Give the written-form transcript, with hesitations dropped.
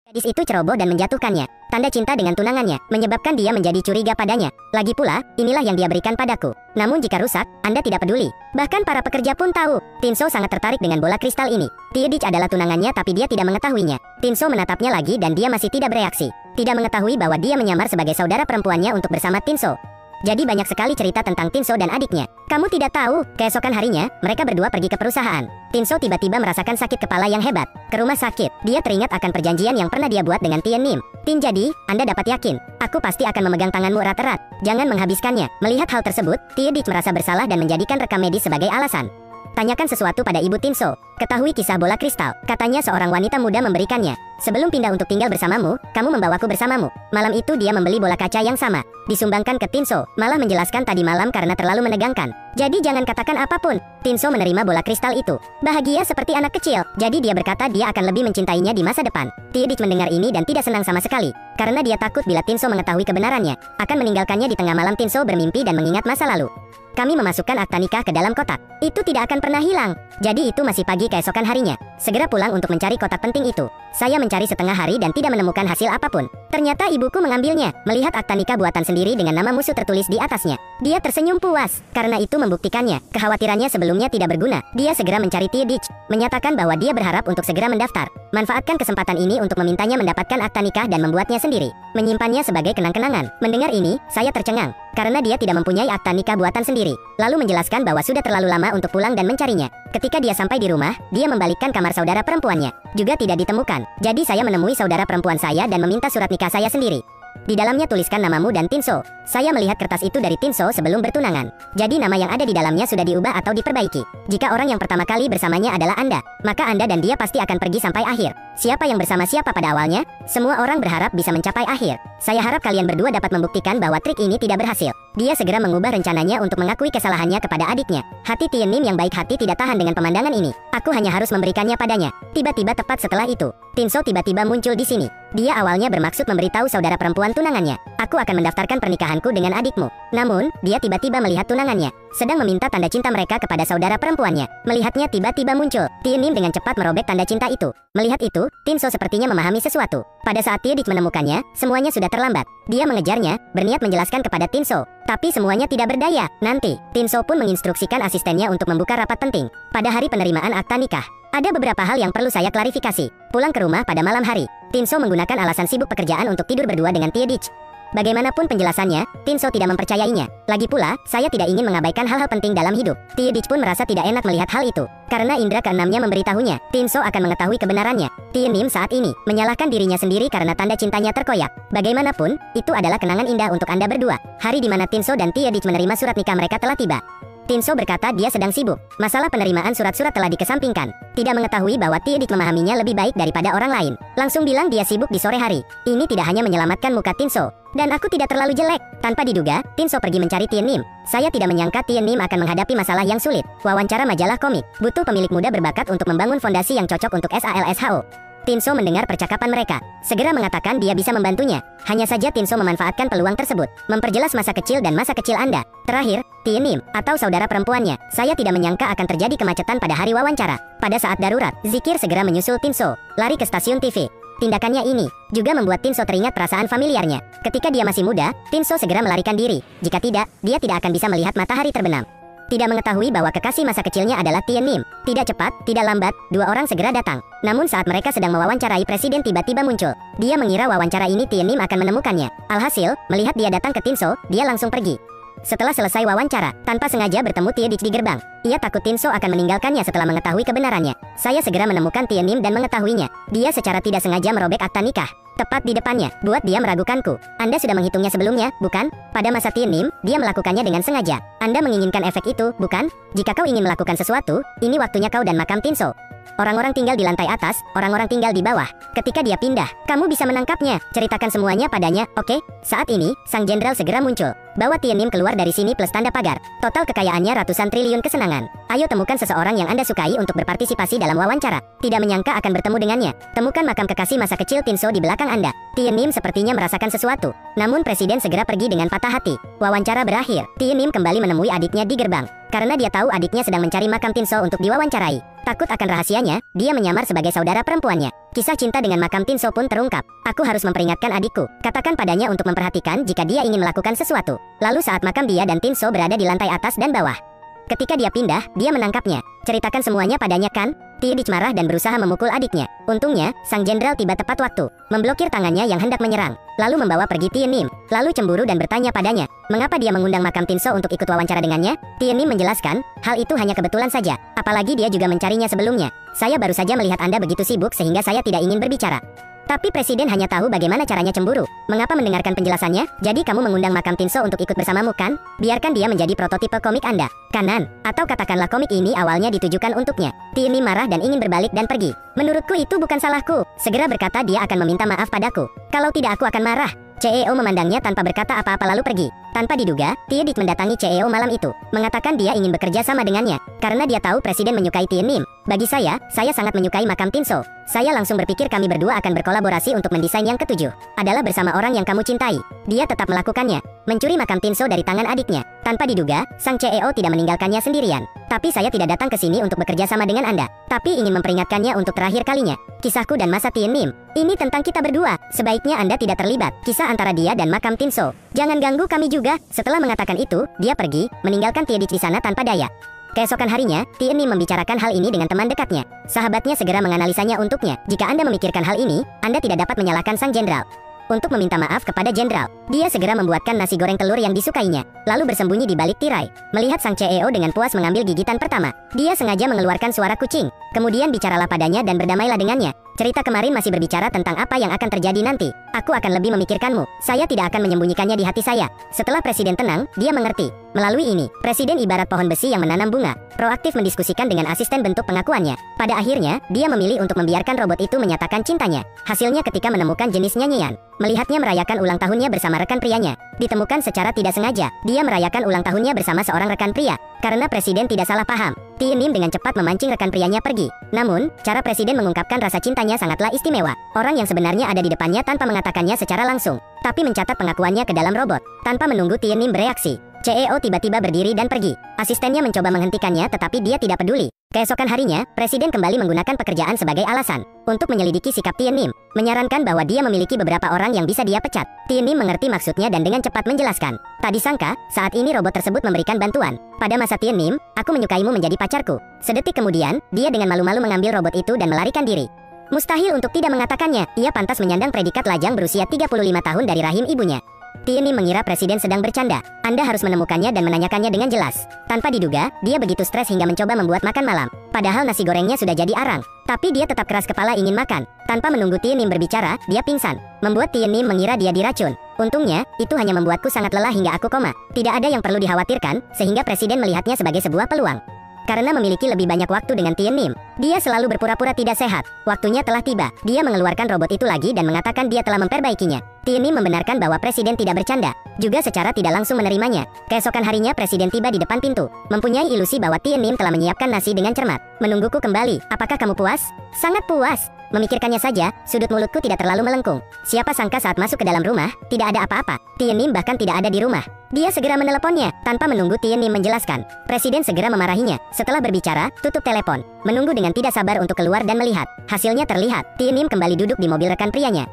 Gadis itu ceroboh dan menjatuhkannya. Tanda cinta dengan tunangannya menyebabkan dia menjadi curiga padanya. Lagi pula, inilah yang dia berikan padaku. Namun jika rusak, Anda tidak peduli. Bahkan para pekerja pun tahu. Tinso sangat tertarik dengan bola kristal ini. Teodich adalah tunangannya tapi dia tidak mengetahuinya. Tinso menatapnya lagi dan dia masih tidak bereaksi. Tidak mengetahui bahwa dia menyamar sebagai saudara perempuannya untuk bersama Tinso. Jadi banyak sekali cerita tentang Tinso dan adiknya. Kamu tidak tahu, keesokan harinya, mereka berdua pergi ke perusahaan. Tinso tiba-tiba merasakan sakit kepala yang hebat. Ke rumah sakit, dia teringat akan perjanjian yang pernah dia buat dengan Tien Nim. Tin, jadi, Anda dapat yakin, aku pasti akan memegang tanganmu erat-erat. Jangan menghabiskannya. Melihat hal tersebut, Teodich merasa bersalah dan menjadikan rekam medis sebagai alasan. Tanyakan sesuatu pada Ibu Tinso. Ketahui kisah bola kristal. Katanya seorang wanita muda memberikannya. Sebelum pindah untuk tinggal bersamamu, kamu membawaku bersamamu. Malam itu dia membeli bola kaca yang sama. Disumbangkan ke Tinso. Malah menjelaskan tadi malam karena terlalu menegangkan. Jadi jangan katakan apapun. Tinso menerima bola kristal itu. Bahagia seperti anak kecil. Jadi dia berkata dia akan lebih mencintainya di masa depan. Teodich mendengar ini dan tidak senang sama sekali. Karena dia takut bila Tinso mengetahui kebenarannya, akan meninggalkannya di tengah malam. Tinso bermimpi dan mengingat masa lalu. Kami memasukkan akta nikah ke dalam kotak. Itu tidak akan pernah hilang. Jadi itu masih pagi keesokan harinya. Segera pulang untuk mencari kotak penting itu. Saya mencari setengah hari dan tidak menemukan hasil apapun. Ternyata ibuku mengambilnya. Melihat akta nikah buatan sendiri dengan nama musuh tertulis di atasnya, dia tersenyum puas. Karena itu membuktikannya. Kekhawatirannya sebelumnya tidak berguna. Dia segera mencari Teodich, menyatakan bahwa dia berharap untuk segera mendaftar. Manfaatkan kesempatan ini untuk memintanya mendapatkan akta nikah dan membuatnya sendiri. Menyimpannya sebagai kenang-kenangan. Mendengar ini, saya tercengang. Karena dia tidak mempunyai akta nikah buatan sendiri. Lalu menjelaskan bahwa sudah terlalu lama untuk pulang dan mencarinya. Ketika dia sampai di rumah, dia membalikkan kamar saudara perempuannya. Juga tidak ditemukan. Jadi saya menemui saudara perempuan saya dan meminta surat nikah saya sendiri. Di dalamnya tuliskan namamu dan Tinso. Saya melihat kertas itu dari Tinso sebelum bertunangan. Jadi nama yang ada di dalamnya sudah diubah atau diperbaiki. Jika orang yang pertama kali bersamanya adalah Anda, maka Anda dan dia pasti akan pergi sampai akhir. Siapa yang bersama siapa pada awalnya? Semua orang berharap bisa mencapai akhir. Saya harap kalian berdua dapat membuktikan bahwa trik ini tidak berhasil. Dia segera mengubah rencananya untuk mengakui kesalahannya kepada adiknya. Hati Tien Nim yang baik hati tidak tahan dengan pemandangan ini. Aku hanya harus memberikannya padanya. Tiba-tiba tepat setelah itu, Tinso tiba-tiba muncul di sini. Dia awalnya bermaksud memberitahu saudara perempuan tunangannya, aku akan mendaftarkan pernikahanku dengan adikmu. Namun, dia tiba-tiba melihat tunangannya sedang meminta tanda cinta mereka kepada saudara perempuannya. Melihatnya tiba-tiba muncul, Tien Nim dengan cepat merobek tanda cinta itu. Melihat itu, Tinso sepertinya memahami sesuatu. Pada saat Teodich menemukannya, semuanya sudah terlambat. Dia mengejarnya, berniat menjelaskan kepada Tinso. Tapi semuanya tidak berdaya. Nanti, Tinso pun menginstruksikan asistennya untuk membuka rapat penting. Pada hari penerimaan akta nikah, ada beberapa hal yang perlu saya klarifikasi. Pulang ke rumah pada malam hari, Tinso menggunakan alasan sibuk pekerjaan untuk tidur berdua dengan Teodich. Bagaimanapun penjelasannya, Tinso tidak mempercayainya. Lagi pula, saya tidak ingin mengabaikan hal-hal penting dalam hidup. Teodich pun merasa tidak enak melihat hal itu. Karena indera keenamnya memberitahunya, Tinso akan mengetahui kebenarannya. Tien Nim saat ini menyalahkan dirinya sendiri karena tanda cintanya terkoyak. Bagaimanapun, itu adalah kenangan indah untuk Anda berdua. Hari di mana Tinso dan Teodich menerima surat nikah mereka telah tiba. Tinso berkata dia sedang sibuk. Masalah penerimaan surat-surat telah dikesampingkan. Tidak mengetahui bahwa Teodich memahaminya lebih baik daripada orang lain. Langsung bilang dia sibuk di sore hari. Ini tidak hanya menyelamatkan muka Tinso. Dan aku tidak terlalu jelek. Tanpa diduga, Tinso pergi mencari Tien Nim. Saya tidak menyangka Tien Nim akan menghadapi masalah yang sulit. Wawancara majalah komik. Butuh pemilik muda berbakat untuk membangun fondasi yang cocok untuk SALSHO. Tinso mendengar percakapan mereka. Segera mengatakan dia bisa membantunya. Hanya saja Tinso memanfaatkan peluang tersebut. Memperjelas masa kecil dan masa kecil Anda. Terakhir, Tien Nim, atau saudara perempuannya. Saya tidak menyangka akan terjadi kemacetan pada hari wawancara. Pada saat darurat, Zikir segera menyusul Tinso. Lari ke stasiun TV. Tindakannya ini juga membuat Tinso teringat perasaan familiarnya. Ketika dia masih muda, Tinso segera melarikan diri. Jika tidak, dia tidak akan bisa melihat matahari terbenam. Tidak mengetahui bahwa kekasih masa kecilnya adalah Tien Nim. Tidak cepat, tidak lambat, dua orang segera datang. Namun saat mereka sedang mewawancarai presiden tiba-tiba muncul. Dia mengira wawancara ini Tien Nim akan menemukannya. Alhasil, melihat dia datang ke Tinso, dia langsung pergi. Setelah selesai wawancara, tanpa sengaja bertemu Teodich di gerbang. Ia takut Tinso akan meninggalkannya setelah mengetahui kebenarannya. Saya segera menemukan Tien Nim dan mengetahuinya. Dia secara tidak sengaja merobek akta nikah. Tepat di depannya, buat dia meragukanku. Anda sudah menghitungnya sebelumnya, bukan? Pada masa Tien Nim, dia melakukannya dengan sengaja. Anda menginginkan efek itu, bukan? Jika kau ingin melakukan sesuatu, ini waktunya kau dan makam Tinso. Orang-orang tinggal di lantai atas, orang-orang tinggal di bawah. Ketika dia pindah, kamu bisa menangkapnya. Ceritakan semuanya padanya, oke? Saat ini, sang jenderal segera muncul. Bawa Tien Nim keluar dari sini plus tanda pagar. Total kekayaannya ratusan triliun kesenangan. Ayo temukan seseorang yang Anda sukai untuk berpartisipasi dalam wawancara. Tidak menyangka akan bertemu dengannya. Temukan makam kekasih masa kecil Tinso di belakang Anda. Tien Nim sepertinya merasakan sesuatu. Namun presiden segera pergi dengan patah hati. Wawancara berakhir. Tien Nim kembali menemui adiknya di gerbang. Karena dia tahu adiknya sedang mencari makam Tinso untuk diwawancarai. Takut akan rahasianya, dia menyamar sebagai saudara perempuannya. Kisah cinta dengan makam Tinso pun terungkap. Aku harus memperingatkan adikku. Katakan padanya untuk memperhatikan jika dia ingin melakukan sesuatu. Lalu saat makam dia dan Tinso berada di lantai atas dan bawah. Ketika dia pindah, dia menangkapnya. Ceritakan semuanya padanya kan? Tidich marah dan berusaha memukul adiknya. Untungnya, sang jenderal tiba tepat waktu, memblokir tangannya yang hendak menyerang, lalu membawa pergi Tien Nim. Lalu cemburu dan bertanya padanya, mengapa dia mengundang makam Tinso untuk ikut wawancara dengannya? Tien Nim menjelaskan, hal itu hanya kebetulan saja, apalagi dia juga mencarinya sebelumnya. Saya baru saja melihat Anda begitu sibuk sehingga saya tidak ingin berbicara. Tapi presiden hanya tahu bagaimana caranya cemburu. Mengapa mendengarkan penjelasannya? Jadi kamu mengundang makam Tinso untuk ikut bersamamu kan? Biarkan dia menjadi prototipe komik Anda. Kanan, atau katakanlah komik ini awalnya ditujukan untuknya. Tien Nim marah dan ingin berbalik dan pergi. Menurutku itu bukan salahku. Segera berkata dia akan meminta maaf padaku. Kalau tidak aku akan marah. CEO memandangnya tanpa berkata apa-apa lalu pergi. Tanpa diduga, Tidich mendatangi CEO malam itu, mengatakan dia ingin bekerja sama dengannya, karena dia tahu presiden menyukai Tien Nim. Bagi saya sangat menyukai makam Tinso. Saya langsung berpikir kami berdua akan berkolaborasi untuk mendesain yang ketujuh. Adalah bersama orang yang kamu cintai. Dia tetap melakukannya, mencuri makam Tinso dari tangan adiknya. Tanpa diduga, sang CEO tidak meninggalkannya sendirian. Tapi saya tidak datang ke sini untuk bekerja sama dengan Anda, tapi ingin memperingatkannya untuk terakhir kalinya. Kisahku dan masa Tien Nim. Ini tentang kita berdua. Sebaiknya Anda tidak terlibat. Kisah antara dia dan makam Tinso. Jangan ganggu kami juga. Setelah mengatakan itu, dia pergi, meninggalkan Tidich di sana tanpa daya. Keesokan harinya, Tien Nim membicarakan hal ini dengan teman dekatnya. Sahabatnya segera menganalisanya untuknya. Jika Anda memikirkan hal ini, Anda tidak dapat menyalahkan sang jenderal. Untuk meminta maaf kepada jenderal, dia segera membuatkan nasi goreng telur yang disukainya, lalu bersembunyi di balik tirai. Melihat sang CEO dengan puas mengambil gigitan pertama, dia sengaja mengeluarkan suara kucing. Kemudian bicaralah padanya dan berdamailah dengannya. Cerita kemarin masih berbicara tentang apa yang akan terjadi nanti. Aku akan lebih memikirkanmu. Saya tidak akan menyembunyikannya di hati saya. Setelah presiden tenang, dia mengerti. Melalui ini, presiden ibarat pohon besi yang menanam bunga, proaktif mendiskusikan dengan asisten bentuk pengakuannya. Pada akhirnya, dia memilih untuk membiarkan robot itu menyatakan cintanya. Hasilnya ketika menemukan jenis nyanyian, melihatnya merayakan ulang tahunnya bersama rekan prianya. Ditemukan secara tidak sengaja, dia merayakan ulang tahunnya bersama seorang rekan pria. Karena presiden tidak salah paham, Tien Nim dengan cepat memancing rekan prianya pergi. Namun, cara presiden mengungkapkan rasa cintanya sangatlah istimewa. Orang yang sebenarnya ada di depannya tanpa mengatakannya secara langsung, tapi mencatat pengakuannya ke dalam robot. Tanpa menunggu Tien Nim bereaksi, CEO tiba-tiba berdiri dan pergi. Asistennya mencoba menghentikannya tetapi dia tidak peduli. Keesokan harinya, presiden kembali menggunakan pekerjaan sebagai alasan untuk menyelidiki sikap Tien Nim, menyarankan bahwa dia memiliki beberapa orang yang bisa dia pecat. Tien Nim mengerti maksudnya dan dengan cepat menjelaskan. Tak disangka, saat ini robot tersebut memberikan bantuan. Pada masa Tien Nim, aku menyukaimu menjadi pacarku. Sedetik kemudian, dia dengan malu-malu mengambil robot itu dan melarikan diri. Mustahil untuk tidak mengatakannya, ia pantas menyandang predikat lajang berusia 35 tahun dari rahim ibunya. Tien Nim mengira presiden sedang bercanda. Anda harus menemukannya dan menanyakannya dengan jelas. Tanpa diduga, dia begitu stres hingga mencoba membuat makan malam. Padahal nasi gorengnya sudah jadi arang. Tapi dia tetap keras kepala ingin makan. Tanpa menunggu Tien Nim berbicara, dia pingsan, membuat Tien Nim mengira dia diracun. Untungnya, itu hanya membuatku sangat lelah hingga aku koma. Tidak ada yang perlu dikhawatirkan, sehingga presiden melihatnya sebagai sebuah peluang. Karena memiliki lebih banyak waktu dengan Tien Nim, dia selalu berpura-pura tidak sehat. Waktunya telah tiba. Dia mengeluarkan robot itu lagi dan mengatakan dia telah memperbaikinya. Tien Nim membenarkan bahwa presiden tidak bercanda, juga secara tidak langsung menerimanya. Keesokan harinya presiden tiba di depan pintu, mempunyai ilusi bahwa Tien Nim telah menyiapkan nasi dengan cermat. Menungguku kembali. Apakah kamu puas? Sangat puas. Memikirkannya saja, sudut mulutku tidak terlalu melengkung. Siapa sangka saat masuk ke dalam rumah, tidak ada apa-apa. Tien Nim bahkan tidak ada di rumah. Dia segera meneleponnya, tanpa menunggu Tien Nim menjelaskan. Presiden segera memarahinya. Setelah berbicara, tutup telepon. Menunggu dengan tidak sabar untuk keluar dan melihat. Hasilnya terlihat, Tien Nim kembali duduk di mobil rekan prianya.